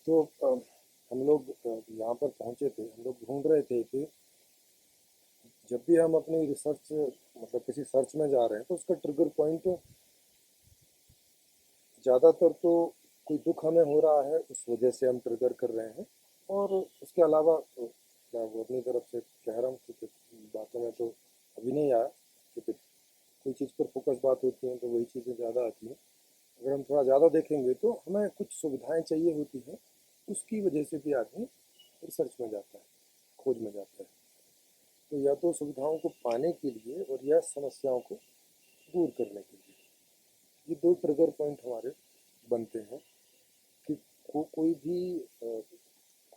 तो हम लोग यहाँ पर पहुँचे थे। हम लोग ढूंढ रहे थे कि जब भी हम अपनी रिसर्च मतलब किसी सर्च में जा रहे हैं तो उसका ट्रिगर पॉइंट ज़्यादातर तो कोई दुख हमें हो रहा है उस वजह से हम ट्रिगर कर रहे हैं। और उसके अलावा मैं वो अपनी तरफ से कह रहा हूँ कि बातों में तो अभी नहीं आया, क्योंकि कोई चीज़ पर फोकस बात होती है तो वही चीज़ें ज़्यादा आती हैं। अगर हम थोड़ा ज़्यादा देखेंगे तो हमें कुछ सुविधाएं चाहिए होती हैं, उसकी वजह से भी आदमी रिसर्च में जाता है, खोज में जाता है। तो या तो सुविधाओं को पाने के लिए और या समस्याओं को दूर करने के लिए, ये दो ट्रिगर पॉइंट हमारे बनते हैं कि कोई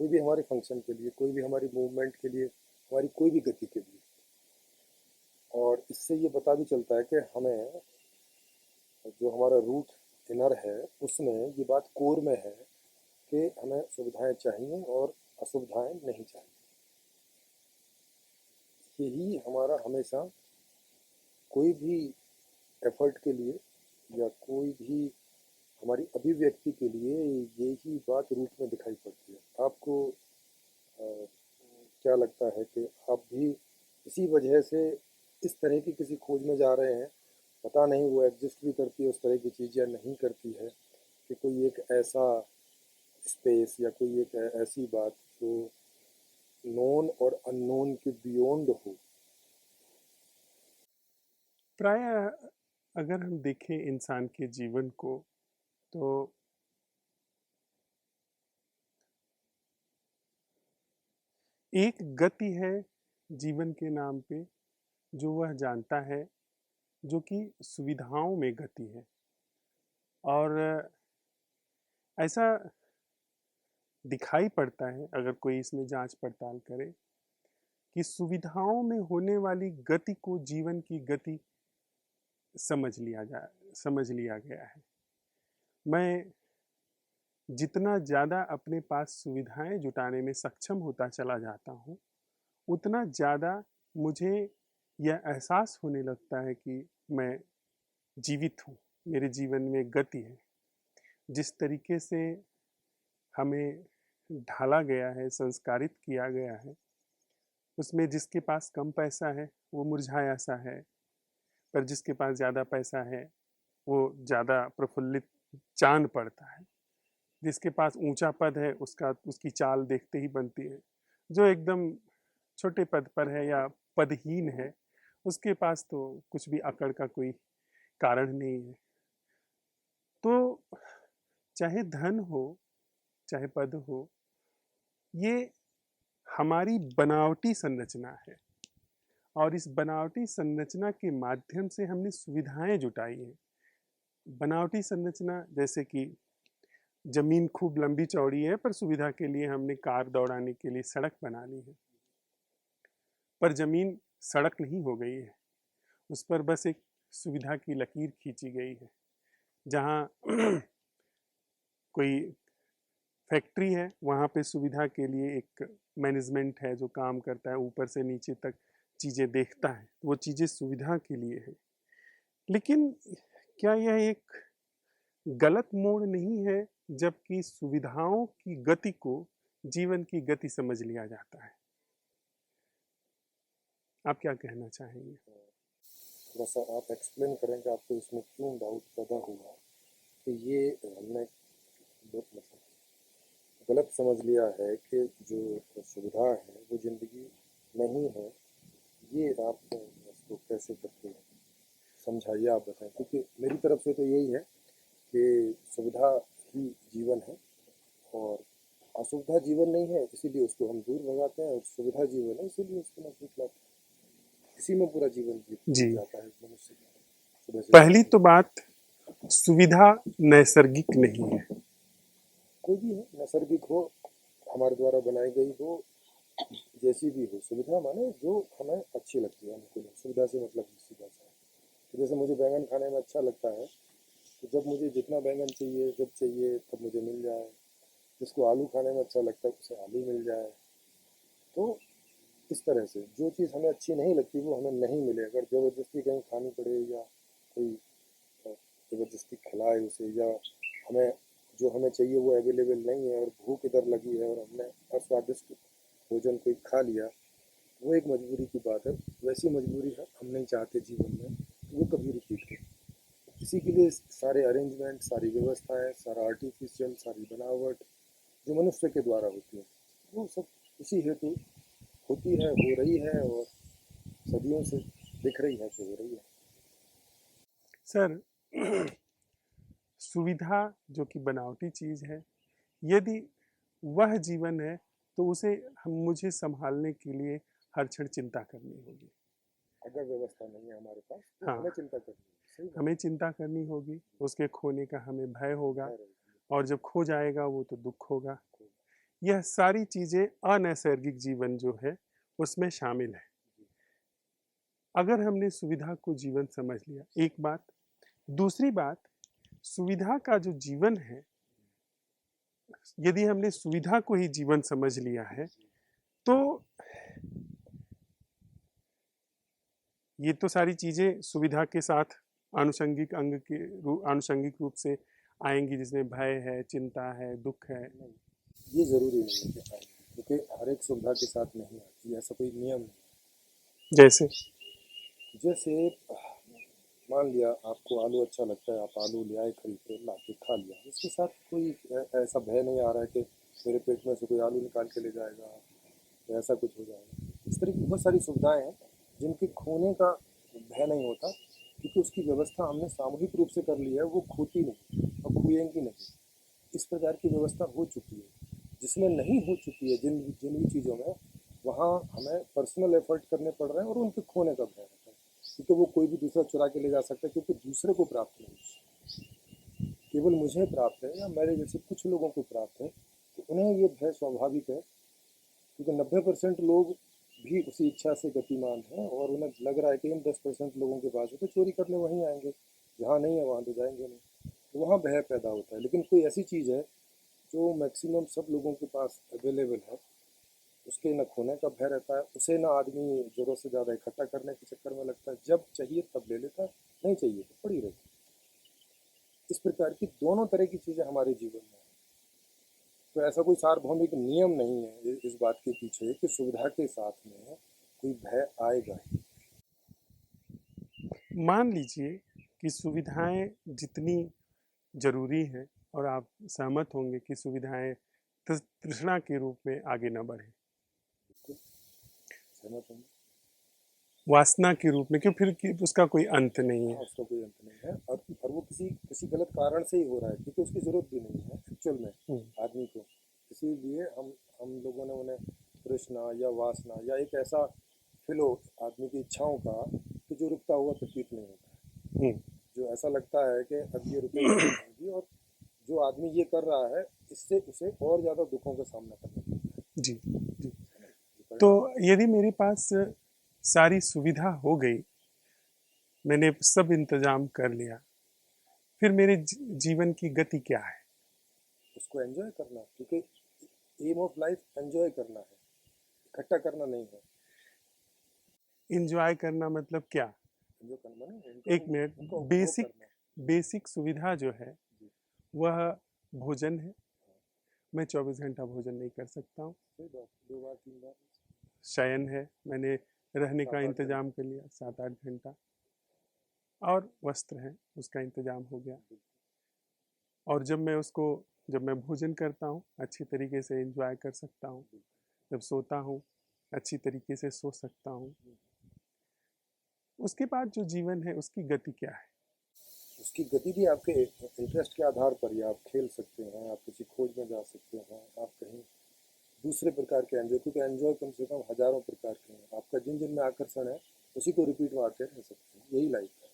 भी हमारे फंक्शन के लिए, कोई भी हमारी मूवमेंट के लिए, हमारी कोई भी गति के लिए। और इससे ये पता भी चलता है कि हमें जो हमारा रूट इनर है उसमें ये बात कोर में है कि हमें सुविधाएं चाहिए और असुविधाएं नहीं चाहिए। यही हमारा हमेशा कोई भी एफर्ट के लिए या कोई भी हमारी अभिव्यक्ति के लिए यही बात रूट में दिखाई पड़ती है। आपको क्या लगता है कि आप भी इसी वजह से इस तरह की किसी खोज में जा रहे हैं? पता नहीं वो एग्जिस्ट भी करती है उस तरह की चीज़ या नहीं करती है, कि कोई एक ऐसा स्पेस या कोई एक ऐसी बात जो नोन और अननोन के बियॉन्ड हो। प्राय अगर हम देखें इंसान के जीवन को, तो एक गति है जीवन के नाम पे जो वह जानता है, जो कि सुविधाओं में गति है। और ऐसा दिखाई पड़ता है अगर कोई इसमें जांच पड़ताल करे कि सुविधाओं में होने वाली गति को जीवन की गति समझ लिया गया है। मैं जितना ज़्यादा अपने पास सुविधाएं जुटाने में सक्षम होता चला जाता हूँ, उतना ज़्यादा मुझे यह एहसास होने लगता है कि मैं जीवित हूँ, मेरे जीवन में गति है। जिस तरीके से हमें ढाला गया है, संस्कारित किया गया है, उसमें जिसके पास कम पैसा है वो मुरझाया सा है, पर जिसके पास ज़्यादा पैसा है वो ज़्यादा प्रफुल्लित चांद पड़ता है। जिसके पास ऊंचा पद है उसका उसकी चाल देखते ही बनती है। जो एकदम छोटे पद पर है या पदहीन है, उसके पास तो कुछ भी अकड़ का कोई कारण नहीं है। तो चाहे धन हो, चाहे पद हो, ये हमारी बनावटी संरचना है। और इस बनावटी संरचना के माध्यम से हमने सुविधाएं जुटाई हैं। बनावटी संरचना जैसे कि जमीन खूब लंबी चौड़ी है, पर सुविधा के लिए हमने कार दौड़ाने के लिए सड़क बना ली है। पर जमीन सड़क नहीं हो गई है, उस पर बस एक सुविधा की लकीर खींची गई है। जहाँ कोई फैक्ट्री है, वहाँ पे सुविधा के लिए एक मैनेजमेंट है जो काम करता है, ऊपर से नीचे तक चीज़ें देखता है। वो चीज़ें सुविधा के लिए है। लेकिन क्या यह एक गलत मोड़ नहीं है जबकि सुविधाओं की गति को जीवन की गति समझ लिया जाता है? आप क्या कहना चाहेंगे? थोड़ा सा आप एक्सप्लेन करें कि आपको इसमें क्यों डाउट पैदा हुआ कि ये हमने मतलब गलत समझ लिया है कि जो सुविधा है वो ज़िंदगी नहीं है। ये आप इसको कैसे करके समझाइए, आप बताएं, क्योंकि मेरी तरफ से तो यही है कि सुविधा ही जीवन है और असुविधा जीवन नहीं है, इसीलिए उसको हम दूर भगाते हैं, और सुविधा जीवन है इसीलिए उसको नजदीक लाते हैं। इसी में पूरा जीवन बीत जी, जाता है मनुष्य का, सुबह से पहली शाम तक। तो बात, सुविधा नैसर्गिक नहीं है। कोई भी हो, नैसर्गिक हो, हमारे द्वारा बनाई गई हो, जैसी भी हो, सुविधा माने जो हमें अच्छी लगती है, अनुकूल है। सुविधा से मतलब सीधा सा है कि जैसे मुझे बैंगन खाने में अच्छा लगता है, तो जब मुझे जितना बैंगन चाहिए जब चाहिए तब मुझे मिल जाए। जिसको आलू खाने में अच्छा लगता है उसे आलू मिल जाए। तो इस तरह से जो चीज़ हमें अच्छी नहीं लगती वो हमें नहीं मिले, अगर ज़बरदस्ती कहीं खानी पड़े या कोई ज़बरदस्ती खिलाए उसे, या हमें जो हमें चाहिए वो अवेलेबल नहीं है और भूख इधर लगी है और हमने अस्वादिष्ट भोजन कोई खा लिया, वो एक मजबूरी की बात है। वैसी मजबूरी हम नहीं चाहते जीवन में, तो वो कभी रिपीट हो। इसी के लिए सारे अरेंजमेंट, सारी व्यवस्थाएं, सारा आर्टिफिशियल, सारी बनावट जो मनुष्य के द्वारा होती है, वो सब इसी हेतु होती है, हो रही है और सदियों से दिख रही है कि हो रही है। सर, सुविधा जो कि बनावटी चीज़ है, यदि वह जीवन है तो उसे हम मुझे संभालने के लिए हर क्षण चिंता करनी होगी। अगर व्यवस्था नहीं है हमारे पास तो हाँ, हमें चिंता करनी है। सही बात हमें चिंता करनी होगी, उसके खोने का हमेे भय होगा है। और जब खो जाएगा वो तो दुःख होगा। यह सारी चीज़ें अनैसर्गिक जीवन जो है, उसमें शामिल है। अगर हमने सुविधा को जीवन समझ लिया, एक बात। दूसरी बात, सुविधा का जो जीवन है, यदि हमने सुविधा को ही जीवन समझ लिया है, तो ये तो सारी चीज़ें सुविधा के साथ आनुषंगिक अंग के आनुषंगिक रूप से आएंगी, जिसमें भय है, चिंता है, दुःख है। ये ज़रूरी नहीं है कि आएगी, क्योंकि हर एक सुविधा के साथ नहीं आती, ऐसा कोई नियम नहीं। जैसे जैसे मान लिया आपको आलू अच्छा लगता है, आप आलू ले आए खरीद के, ला के खा लिया, इसके साथ कोई ऐसा भय नहीं आ रहा है कि मेरे पेट में से कोई आलू निकाल के ले जाएगा या ऐसा कुछ हो जाएगा। इस तरह की बहुत सारी सुविधाएं हैं जिनके खोने का भय नहीं होता, क्योंकि उसकी व्यवस्था हमने सामूहिक रूप से कर ली है, वो खोती नहीं और खोएंगी नहीं। इस प्रकार की व्यवस्था हो चुकी है। जिसमें नहीं हो चुकी है, जिन जिन भी चीज़ों में, वहाँ हमें पर्सनल एफर्ट करने पड़ रहे हैं और उनके खोने का भय रहता है, क्योंकि वो कोई भी दूसरा चुरा के ले जा सकता है, क्योंकि दूसरे को प्राप्त नहीं, केवल मुझे प्राप्त है या मेरे जैसे कुछ लोगों को प्राप्त है। तो उन्हें ये भय स्वाभाविक है, क्योंकि 90% लोग भी उसी इच्छा से गतिमान हैं और उन्हें लग रहा है कि इन 10% लोगों के पास है तो चोरी करने वहीं आएंगे, जहाँ नहीं है वहाँ तो जाएंगे नहीं। तो वहाँ भय पैदा होता है। लेकिन कोई ऐसी चीज़ है जो मैक्सिमम सब लोगों के पास अवेलेबल है, उसके न खोने का भय रहता है, उसे ना आदमी ज़रूरत से ज़्यादा इकट्ठा करने के चक्कर में लगता है, जब चाहिए तब ले लेता है, नहीं चाहिए तो पड़ी रहती है। इस प्रकार की दोनों तरह की चीज़ें हमारे जीवन में हैं। तो ऐसा कोई सार्वभौमिक नियम नहीं है इस बात के पीछे कि सुविधा के साथ में कोई भय आएगा ही। मान लीजिए कि सुविधाएं जितनी जरूरी हैं और आप सहमत होंगे कि सुविधाएं तृष्णा के रूप में आगे न बढ़े, बिल्कुल सहमत हूँ। वासना के रूप में, क्यों फिर कि उसका कोई अंत नहीं हाँ, है। उसका कोई अंत नहीं है और वो किसी किसी गलत कारण से ही हो रहा है, क्योंकि उसकी ज़रूरत भी नहीं है एक्चुअल में हम्म, आदमी को। इसीलिए हम लोगों ने उन्हें तृष्णा या वासना या एक ऐसा फ्लो आदमी की इच्छाओं का कि जो रुकता हुआ प्रतीत नहीं होता है, हम्म, जो ऐसा लगता है कि अब ये रुकेगा नहीं, और जो आदमी ये कर रहा है इससे उसे और ज़्यादा दुखों का सामना करना पड़ता है। जी जी। ये तो परिणाम। यदि मेरे पास सारी सुविधा हो गई, मैंने सब इंतजाम कर लिया, फिर मेरे जीवन की गति क्या है? उसको एंजॉय करना, क्योंकि एम ऑफ लाइफ एंजॉय करना है, इकट्ठा करना नहीं है। इंजॉय करना मतलब क्या? एंजॉय करना माने उनका एक मिनट। उनका उपभोग बेसिक करना। बेसिक सुविधा जो है जी। वह भोजन है। मैं 24 घंटा भोजन नहीं कर सकता हूँ। सही बात, 2 बार 3 बार। शयन है, मैंने रहने का 7-8 घंटा। इंतजाम कर लिया 7-8 घंटा। और वस्त्र है, उसका इंतजाम हो गया। और जब मैं भोजन करता हूँ अच्छी तरीके से एंजॉय कर सकता हूँ। जब सोता हूँ अच्छी तरीके से सो सकता हूँ। उसके बाद जो जीवन है उसकी गति क्या है? उसकी गति भी आपके इंटरेस्ट के आधार पर ही, आप खेल सकते हैं, आप किसी खोज में जा सकते हैं, आप कहीं दूसरे प्रकार के एंजॉय, क्योंकि एंजॉय कम से कम हजारों प्रकार के हैं, आपका जिन जिन में आकर्षण है उसी को रिपीट मारते रह सकते हैं, यही लाइफ है।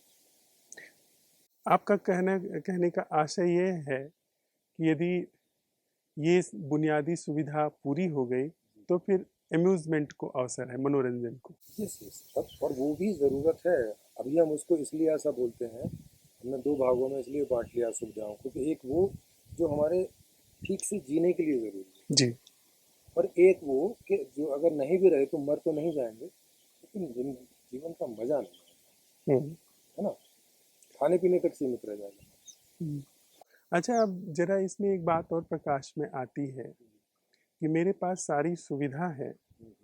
आपका कहने का आशय ये है कि यदि ये बुनियादी सुविधा पूरी हो गई तो फिर अम्यूजमेंट को अवसर है, मनोरंजन को। यस यस, और वो भी ज़रूरत है। अभी हम उसको इसलिए ऐसा बोलते हैं, हमने 2 भागों में इसलिए बांट लिया सुविधाओं को, कि एक वो जो हमारे ठीक से जीने के लिए ज़रूरी है, जी। और एक वो कि जो अगर नहीं भी रहे तो मर तो नहीं जाएंगे, लेकिन जीवन का मजा नहीं हम्म, है ना, खाने पीने तक सीमित रह जाएगा। हम्म। अच्छा, अब जरा इसमें एक बात और प्रकाश में आती है कि मेरे पास सारी सुविधा है,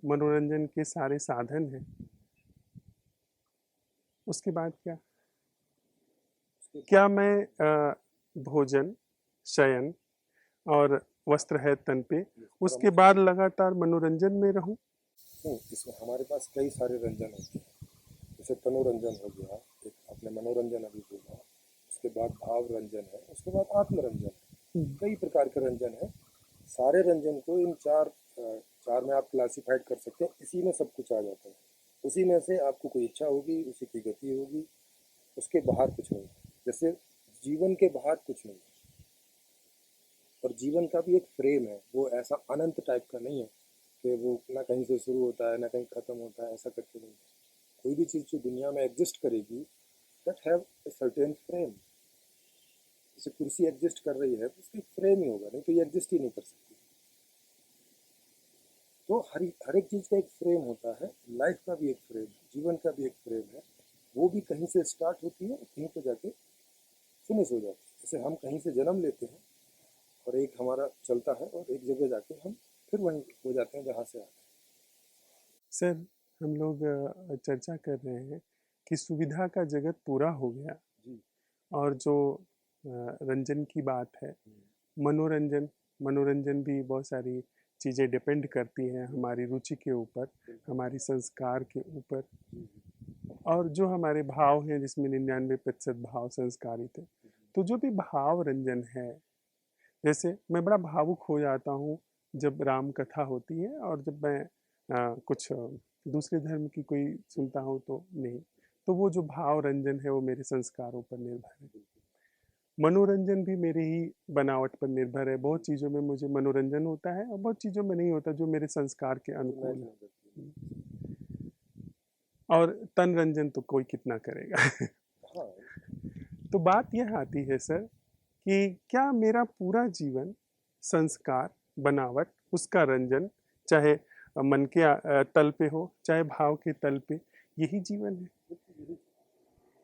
मनोरंजन के सारे साधन हैं, उसके बाद क्या? उसके क्या मैं भोजन, शयन और वस्त्र है तन पे, परम उसके बाद लगातार मनोरंजन में रहूं? नहीं, इसमें हमारे पास कई सारे रंजन होते हैं। जैसे तनुरंजन हो गया, एक आपने मनोरंजन अभी बोला, उसके बाद भाव रंजन है, उसके बाद आत्मरंजन है। हम्म, कई प्रकार के रंजन हैं। सारे रंजन को इन चार में आप क्लासिफाइड कर सकते हैं। इसी में सब कुछ आ जाता है। उसी में से आपको कोई इच्छा होगी, उसी की गति होगी, उसके बाहर कुछ नहीं। जैसे जीवन के बाहर कुछ नहीं। और जीवन का भी एक फ्रेम है, वो ऐसा अनंत टाइप का नहीं है कि वो ना कहीं से शुरू होता है ना कहीं खत्म होता है, ऐसा करके नहीं। कोई भी चीज़ जो दुनिया में एग्जिस्ट करेगी, that have a certain frame. जैसे कुर्सी एग्जिस्ट कर रही है तो उसका एक फ्रेम ही होगा, नहीं तो ये एग्जिस्ट ही नहीं कर सकती। तो हर एक चीज़ का एक फ्रेम होता है। लाइफ का भी एक फ्रेम है, जीवन का भी एक फ्रेम है। वो भी कहीं से स्टार्ट होती है और कहीं पे जाके फिनिश हो जाती है। जैसे हम कहीं से जन्म लेते हैं और एक हमारा चलता है और एक जगह जाके हम फिर वहीं हो जाते हैं जहाँ से आते सर, हम लोग चर्चा कर रहे हैं कि सुविधा का जगत पूरा हो गया, हैं। जी। और जो रंजन की बात है, हम्म, मनोरंजन, मनोरंजन भी बहुत सारी चीज़ें डिपेंड करती हैं हमारी रुचि के ऊपर, बिल्कुल। हमारी संस्कार के ऊपर, जी जी। और जो हमारे भाव हैं जिसमें 99% भाव संस्कारित है। तो जो भी भाव रंजन है, जैसे मैं बड़ा भावुक हो जाता हूँ जब राम कथा होती है, और जब मैं कुछ दूसरे धर्म की कोई सुनता हूँ तो नहीं। तो वो जो भाव रंजन है वो मेरे संस्कारों पर निर्भर है। मनोरंजन भी मेरी ही बनावट पर निर्भर है। बहुत चीज़ों में मुझे मनोरंजन होता है और बहुत चीज़ों में नहीं होता जो मेरे संस्कार के जो मैच अनुकूल नहीं करती है। है। और तन रंजन तो कोई कितना करेगा। हाँ। तो बात यह आती है सर कि क्या मेरा पूरा जीवन संस्कार, बनावट, उसका रंजन, चाहे मन के तल पे हो चाहे भाव के तल पे, यही जीवन है? बिल्कुल यही।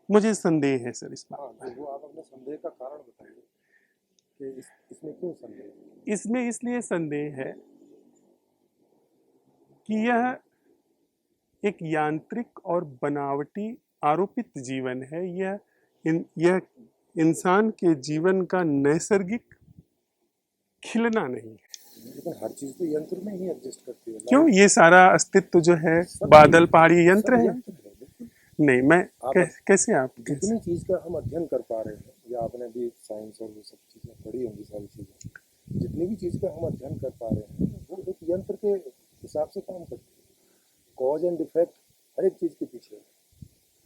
मुझे संदेह है सर इस बात हाँ, तो पर। वो आप अपने संदेह का कारण बताइए कि इसमें क्यों संदेह है? इसमें इसलिए संदेह है कि यह एक यांत्रिक और बनावटी आरोपित जीवन है। यह इंसान के जीवन का नैसर्गिक खिलना नहीं है। लेकिन हर चीज़ तो यंत्र में ही एग्जिस्ट करती है। क्यों? लाइफ ये सारा अस्तित्व जो है, सब बादल पहाड़ी सब यंत्र है? यंत्र है, बिल्कुल। नहीं, मैं आप कैसे, आप कैसे? जितनी चीज़ का हम अध्ययन कर पा रहे हैं, या आपने भी साइंस और वो सब चीज़ें पढ़ी होंगी सारी चीज़ें, जितनी भी चीज़ का हम अध्ययन कर पा रहे हैं वो एक यंत्र के हिसाब से काम करती है। कॉज एंड इफेक्ट हर एक चीज़ के पीछे है।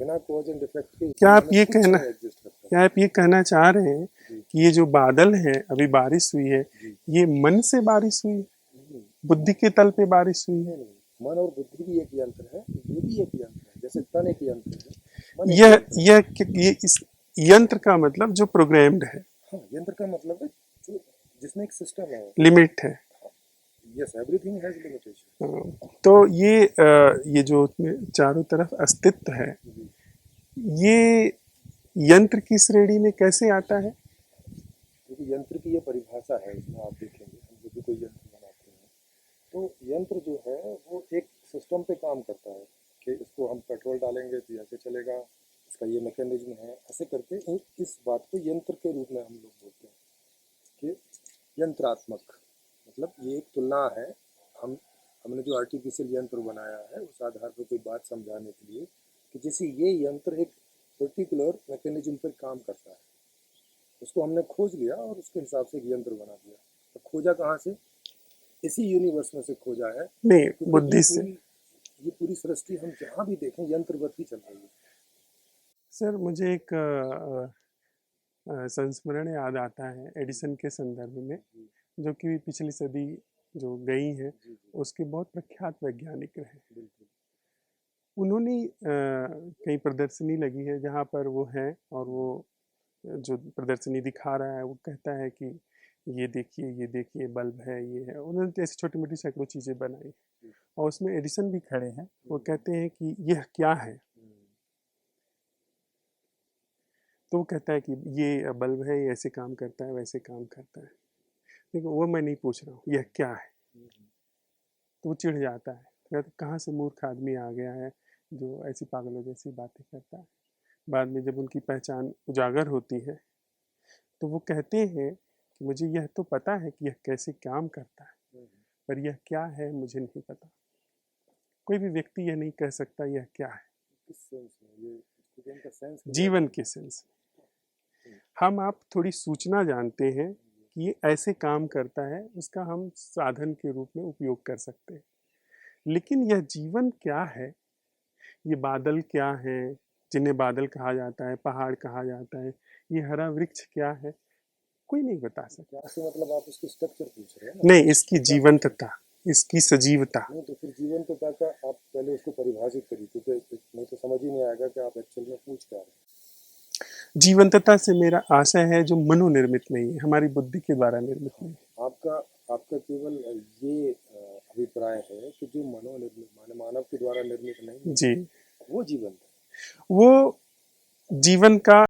बिना कॉज एंड इफेक्ट के क्या दुनिया आप में ये कुछ कहना नहीं एग्जिस्ट करता। क्या आप ये कहना चाह रहे हैं जी कि ये जो बादल है, अभी बारिश हुई है, जी। ये मन से बारिश हुई है, नहीं बुद्धि के तल पे बारिश हुई है? नहीं नहीं, मन और बुद्धि भी एक यंत्र है, ये भी एक यंत्र है। जैसे तन एक यंत्र है, मन एक यह यंत्र है। ये इस यंत्र का मतलब जो प्रोग्राम्ड है, हाँ, यंत्र का मतलब है जो जिसमें एक सिस्टम है। लिमिट है। Yes, everything has limitation. तो ये जो चारों तरफ अस्तित्व है, जी। ये यंत्र की श्रेणी में कैसे आता है? क्योंकि यंत्र की ये परिभाषा है, इसमें आप देखेंगे हम जब भी कोई यंत्र बनाते हैं तो यंत्र जो है वो एक सिस्टम पे काम करता है कि इसको हम पेट्रोल डालेंगे तो ऐसे चलेगा, इसका ये मैकेनिज्म है, ऐसे करके इस बात को यंत्र के रूप में हम लोग बोलते हैं कि यंत्रात्मक। मतलब ये एक तुलना है। हमने जो आर्टिफिशियल यंत्र बनाया है उस आधार पर कोई बात समझाने के लिए कि जैसे ये यंत्र एक पर्टिकुलर मैकेनिज्म पर काम करता है, उसको हमने खोज लिया और उसके हिसाब से एक यंत्र बना दिया। तो खोजा कहाँ से? इसी यूनिवर्स में से खोजा है, नहीं, क्योंकि बुद्धि से। ये पूरी सृष्टि हम जहाँ भी देखें यंत्रवत ही चल रही है। सर, मुझे एक संस्मरण याद आता है एडिसन के संदर्भ में, जी जो कि पिछली सदी जो गई है, जी जी। उसके बहुत प्रख्यात वैज्ञानिक रहे। बिल्कुल। उन्होंने कई प्रदर्शनी लगी है जहाँ पर वो हैं, और वो जो प्रदर्शनी दिखा रहा है वो कहता है कि ये देखिए बल्ब है, ये है। उन्होंने ऐसी छोटी मोटी सैकड़ों चीज़ें बनाई, जी। और उसमें एडिसन भी खड़े हैं। वो हम्म, कहते हैं कि यह क्या है? हम्म, तो वो कहता है कि ये बल्ब है, ये ऐसे काम करता है, वैसे काम करता है। देखो वो मैं नहीं पूछ रहा हूँ यह क्या है, तो वो चिढ़ जाता है, कहता कहाँ से मूर्ख आदमी आ गया है जो ऐसी पागलों जैसी बातें करता है। बाद में जब उनकी पहचान उजागर होती है तो वो कहते हैं कि मुझे यह तो पता है कि यह कैसे काम करता है, पर यह क्या है मुझे नहीं पता। कोई भी व्यक्ति यह नहीं कह सकता यह क्या है। किस सेंस में ये स्टूडेंट का सेंस क्लियर जीवन नहीं के सेंस है। हम आप थोड़ी सूचना जानते हैं कि ये ऐसे काम करता है, उसका हम साधन के रूप में उपयोग कर सकते हैं, लेकिन यह जीवन क्या है, ये बादल क्या है जिन्हें बादल कहा जाता है, पहाड़ कहा जाता है, ये हरा वृक्ष क्या है, कोई नहीं बता क्या सकता। से मतलब आप इसकी स्ट्रक्चर पूछ रहे हैं ना, नहीं, इसकी क्या पूछ रहे हैं? जीवंतता, इसकी सजीवता। नहीं तो फिर जीवंतता का आप पहले उसको परिभाषित करिए, क्योंकि नहीं तो समझ ही नहीं आएगा कि आप एक्चुअल में पूछ क्या रहे हैं। जीवंतता से मेरा आशय है जो मनोनिर्मित नहीं है, हमारी बुद्धि के द्वारा निर्मित नहीं है। आपका आपका केवल ये अभिप्राय है कि जो मनोनिर्मित माने मानव के द्वारा निर्मित नहीं है जी, वो जीवन है। वो जीवन का